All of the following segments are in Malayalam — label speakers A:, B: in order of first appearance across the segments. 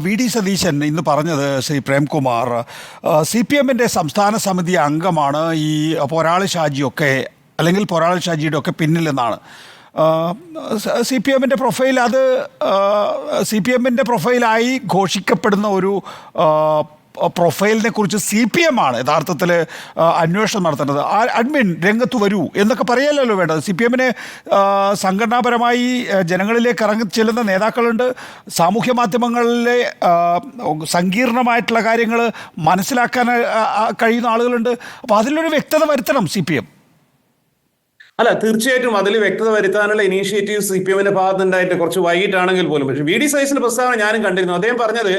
A: വി ഡി സതീശൻ ഇന്ന് പറഞ്ഞത് ശ്രീ പ്രേംകുമാർ സി പി എമ്മിൻ്റെ സംസ്ഥാന സമിതി അംഗമാണ് ഈ പോരാളി ഷാജിയൊക്കെ, അല്ലെങ്കിൽ പോരാളി ഷാജിയുടെ ഒക്കെ പിന്നിലെന്നാണ്. സി പി എമ്മിൻ്റെ പ്രൊഫൈൽ, അത് സി പി എമ്മിൻ്റെ പ്രൊഫൈലായി ഘോഷിക്കപ്പെടുന്ന ഒരു പ്രൊഫൈലിനെ കുറിച്ച് സി പി എം ആണ് യഥാർത്ഥത്തിൽ അന്വേഷണം നടത്തേണ്ടത്. അഡ്മിൻ രംഗത്ത് വരൂ എന്നൊക്കെ പറയലല്ലോ വേണ്ടത്. സി പി എമ്മിന് സംഘടനാപരമായി ജനങ്ങളിലേക്ക് ഇറങ്ങി ചെല്ലുന്ന നേതാക്കളുണ്ട്, സാമൂഹ്യ മാധ്യമങ്ങളിലെ സങ്കീർണമായിട്ടുള്ള കാര്യങ്ങൾ മനസ്സിലാക്കാൻ കഴിയുന്ന ആളുകളുണ്ട്. അപ്പോൾ അതിലൊരു വ്യക്തത വരുത്തണം സി പി എം.
B: അല്ല, തീർച്ചയായിട്ടും അതിൽ വ്യക്തത വരുത്താനുള്ള ഇനീഷ്യേറ്റീവ് സി പി എമ്മിന്റെ ഭാഗത്തുണ്ടായിട്ട് കുറച്ച് വൈകിട്ടാണെങ്കിൽ പോലും. പക്ഷേ വി ഡി സതീശന്റെ പ്രസ്താവന ഞാനും കണ്ടിരുന്നു. അദ്ദേഹം പറഞ്ഞത്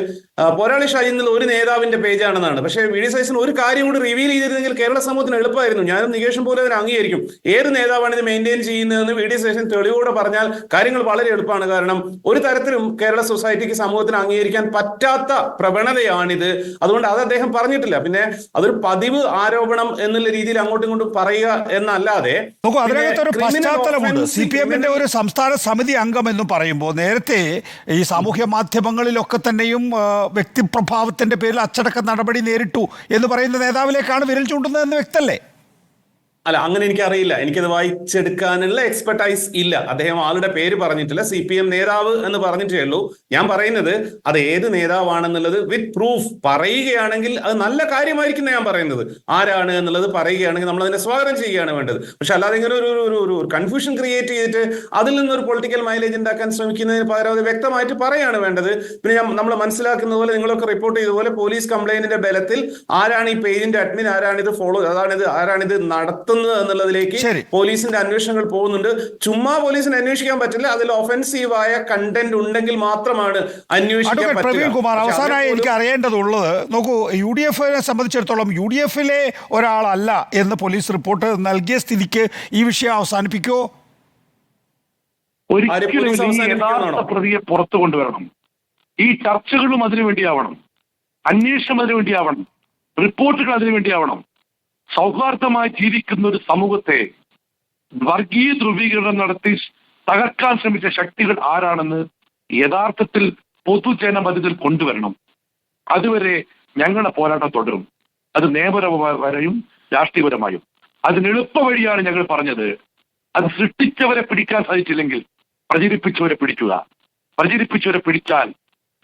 B: പോരാളി ഷാജി എന്നുള്ള ഒരു നേതാവിന്റെ പേജാണെന്നാണ്. പക്ഷേ വി ഡി സതീശൻ ഒരു കാര്യം കൂടി റിവീൽ ചെയ്തിരുന്നെങ്കിൽ കേരള സമൂഹത്തിന് എളുപ്പമായിരുന്നു. ഞാനും നികേഷും പോലെ അതിനെ അംഗീകരിക്കും. ഏത് നേതാവാണ് ഇത് മെയിൻറ്റെയിൻ ചെയ്യുന്നതെന്ന് വി ഡി സതീശൻ തെളിവോടെ പറഞ്ഞാൽ കാര്യങ്ങൾ വളരെ എളുപ്പമാണ്. കാരണം ഒരു തരത്തിലും കേരള സൊസൈറ്റിക്ക്, സമൂഹത്തിന് അംഗീകരിക്കാൻ പറ്റാത്ത പ്രവണതയാണിത്. അതുകൊണ്ട് അത് അദ്ദേഹം പറഞ്ഞിട്ടില്ല. പിന്നെ അതൊരു പതിവ് ആരോപണം എന്നുള്ള രീതിയിൽ അങ്ങോട്ടും ഇങ്ങോട്ടും പറയുക എന്നല്ലാതെ
A: അതിനകത്തൊരു പശ്ചാത്തലമുണ്ട്. സി പി എമ്മിന്റെ ഒരു സംസ്ഥാന സമിതി അംഗം എന്ന് പറയുമ്പോൾ നേരത്തെ ഈ സാമൂഹ്യ മാധ്യമങ്ങളിലൊക്കെ തന്നെയും വ്യക്തിപ്രഭാവത്തിന്റെ പേരിൽ അച്ചടക്ക നടപടി നേരിട്ടു എന്ന് പറയുന്ന നേതാവിലേക്കാണ് വിരൽ ചൂണ്ടുന്നതെന്ന് വ്യക്തമല്ലേ?
B: അല്ല, അങ്ങനെ എനിക്കറിയില്ല. എനിക്കത് വായിച്ചെടുക്കാനുള്ള എക്സ്പെർട്ടൈസ് ഇല്ല. അദ്ദേഹം ആളുടെ പേര് പറഞ്ഞിട്ടില്ല. സി പി എം നേതാവ് എന്ന് പറഞ്ഞിട്ടേ ഉള്ളൂ. ഞാൻ പറയുന്നത് അത് ഏത് നേതാവാണെന്നുള്ളത് വിത്ത് പ്രൂഫ് പറയുകയാണെങ്കിൽ അത് നല്ല കാര്യമായിരിക്കും. ഞാൻ പറയുന്നത് ആരാണ് എന്നുള്ളത് പറയുകയാണെങ്കിൽ നമ്മൾ അതിനെ സ്വാഗതം ചെയ്യുകയാണ് വേണ്ടത്. പക്ഷെ അല്ലാതെ ഇങ്ങനെ ഒരു കൺഫ്യൂഷൻ ക്രിയേറ്റ് ചെയ്തിട്ട് അതിൽ നിന്നൊരു പൊളിറ്റിക്കൽ മൈലേജ് ഉണ്ടാക്കാൻ ശ്രമിക്കുന്നതിന് പകരം അത് വ്യക്തമായിട്ട് പറയാണ് വേണ്ടത്. പിന്നെ നമ്മൾ മനസ്സിലാക്കുന്ന പോലെ, നിങ്ങളൊക്കെ റിപ്പോർട്ട് ചെയ്ത പോലെ, പോലീസ് കംപ്ലൈന്റിന്റെ ബലത്തിൽ ആരാണ് ഈ പേജിന്റെ അഡ്മിൻ, ആരാണിത് ഫോളോ, ആരാണിത് നടത്തുന്നത് എന്നുള്ളതിലേക്ക് പോലീസിന്റെ അന്വേഷണങ്ങൾ പോകുന്നുണ്ട്. ചുമ്മാ പോലീസിന് അന്വേഷിക്കാൻ പറ്റില്ല. അതിൽ ഒഫൻസീവായ കണ്ടന്റ് ഉണ്ടെങ്കിൽ മാത്രമാണ് അന്വേഷിക്കാൻ പറ്റുക.
A: പ്രവീൺ കുമാർ, അവസാനമായി എനിക്ക് അറിയേണ്ടതുള്ളത്, നോക്കൂ, യു ഡി എഫിനെ സംബന്ധിച്ചിടത്തോളം യു ഡി എഫിലെ ഒരാളല്ല എന്ന് പോലീസ് റിപ്പോർട്ട് നൽകിയ സ്ഥിതിക്ക് ഈ വിഷയം അവസാനിപ്പിക്കുമോ?
C: ഒരിക്കലും പ്രതിയെ പുറത്തു കൊണ്ടുവരണം. ഈ ചർച്ചകളും അതിനുവേണ്ടിയാവണം, അന്വേഷണം അതിനുവേണ്ടിയാവണം, റിപ്പോർട്ടുകൾ അതിനുവേണ്ടിയാവണം. സൗഹാർദ്ദമായി ജീവിക്കുന്ന ഒരു സമൂഹത്തെ വർഗീയ ധ്രുവീകരണം നടത്തി തകർക്കാൻ ശ്രമിച്ച ശക്തികൾ ആരാണെന്ന് യഥാർത്ഥത്തിൽ പൊതുജനമതിൽ കൊണ്ടുവരണം. അതുവരെ ഞങ്ങളുടെ പോരാട്ടം തുടരും. അത് നിയമപരമായും രാഷ്ട്രീയപരമായും. അതിന് എളുപ്പ വഴിയാണ് ഞങ്ങൾ പറഞ്ഞത്. അത് സൃഷ്ടിച്ചവരെ പിടിക്കാൻ സാധിച്ചില്ലെങ്കിൽ പ്രചരിപ്പിച്ചവരെ പിടിക്കുക. പ്രചരിപ്പിച്ചവരെ പിടിച്ചാൽ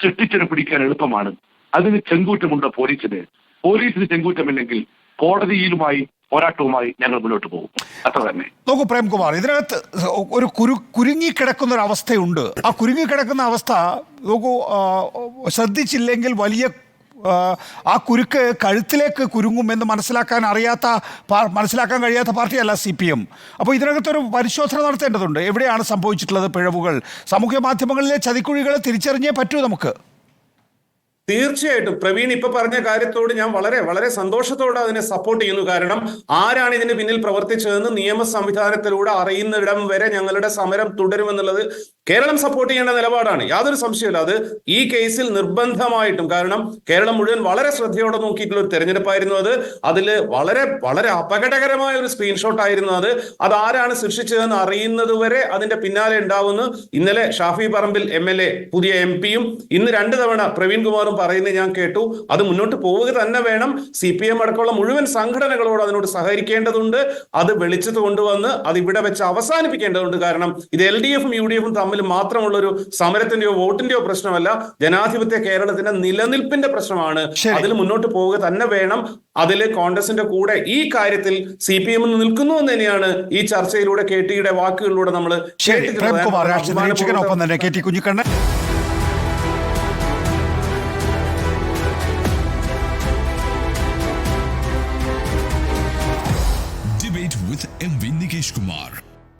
C: സൃഷ്ടിച്ചവരെ പിടിക്കാൻ എളുപ്പമാണ്. അതിന് ചെങ്കൂറ്റമുണ്ട് പോലീസിന്. പോലീസിന് ചെങ്കൂറ്റമില്ലെങ്കിൽ കോടതിയിലുമായി പോരാട്ടവുമായി ഞങ്ങൾ മുന്നോട്ട് പോകും. അത്ര തന്നെ.
A: നോക്കൂ പ്രേംകുമാർ, ഇതിനകത്ത് ഒരു കുരുങ്ങിക്കിടക്കുന്ന ഒരു അവസ്ഥയുണ്ട്. ആ കുരുങ്ങിക്കിടക്കുന്ന അവസ്ഥ നോക്കൂ, ശ്രദ്ധിച്ചില്ലെങ്കിൽ വലിയ ആ കുരുക്ക് കഴുത്തിലേക്ക് കുരുങ്ങുമെന്ന് മനസ്സിലാക്കാൻ കഴിയാത്ത പാർട്ടിയല്ല സി പി എം. അപ്പോൾ ഇതിനകത്തൊരു പരിശോധന നടത്തേണ്ടതുണ്ട്. എവിടെയാണ് സംഭവിച്ചിട്ടുള്ളത് പിഴവുകൾ? സാമൂഹ്യ മാധ്യമങ്ങളിലെ ചതിക്കുഴികൾ തിരിച്ചറിഞ്ഞേ പറ്റൂ നമുക്ക്.
B: തീർച്ചയായിട്ടും പ്രവീൺ ഇപ്പൊ പറഞ്ഞ കാര്യത്തോട് ഞാൻ വളരെ വളരെ സന്തോഷത്തോടെ അതിനെ സപ്പോർട്ട് ചെയ്യുന്നു. കാരണം ആരാണ് ഇതിന് പിന്നിൽ പ്രവർത്തിച്ചതെന്ന് നിയമ സംവിധാനത്തിലൂടെ അറിയുന്നിടം വരെ ഞങ്ങളുടെ സമരം തുടരുമെന്നുള്ളത് കേരളം സപ്പോർട്ട് ചെയ്യേണ്ട നിലപാടാണ്. യാതൊരു സംശയമില്ല. അത് ഈ കേസിൽ നിർബന്ധമായിട്ടും, കാരണം കേരളം മുഴുവൻ വളരെ ശ്രദ്ധയോടെ നോക്കിയിട്ടുള്ള ഒരു തെരഞ്ഞെടുപ്പായിരുന്നു അത്. അതിൽ വളരെ വളരെ അപകടകരമായ ഒരു സ്ക്രീൻഷോട്ട് ആയിരുന്നു അത്. ആരാണ് സൃഷ്ടിച്ചതെന്ന് അറിയുന്നത് വരെ അതിന്റെ പിന്നാലെ ഉണ്ടാവുന്നു. ഇന്നലെ ഷാഫി പറമ്പിൽ MLA, പുതിയ MP-യും ഇന്ന് 2 തവണ പ്രവീൺ കുമാറും പറയുന്നത് ഞാൻ കേട്ടു. അത് മുന്നോട്ട് പോവുക തന്നെ വേണം. CPM അടക്കമുള്ള മുഴുവൻ സംഘടനകളോട് അതിനോട് സഹകരിക്കേണ്ടതുണ്ട്. അത് വെളിച്ചത്ത് കൊണ്ടുവന്ന് അത് ഇവിടെ വെച്ച് അവസാനിപ്പിക്കേണ്ടതുണ്ട്. കാരണം ഇത് LDF-ഉം UDF-ഉം തമ്മിൽ മാത്രമുള്ള ഒരു സമരത്തിന്റെയോ വോട്ടിന്റെയോ പ്രശ്നമല്ല, ജനാധിപത്യ കേരളത്തിന്റെ നിലനിൽപ്പിന്റെ പ്രശ്നമാണ്. അതിൽ മുന്നോട്ട് പോവുക തന്നെ വേണം. അതിൽ കോൺഗ്രസിന്റെ കൂടെ ഈ കാര്യത്തിൽ CPM നിൽക്കുന്നു എന്ന് തന്നെയാണ് ഈ ചർച്ചയിലൂടെ KT-യുടെ വാക്കുകളിലൂടെ നമ്മൾ
A: കേട്ടിട്ടുള്ളത്.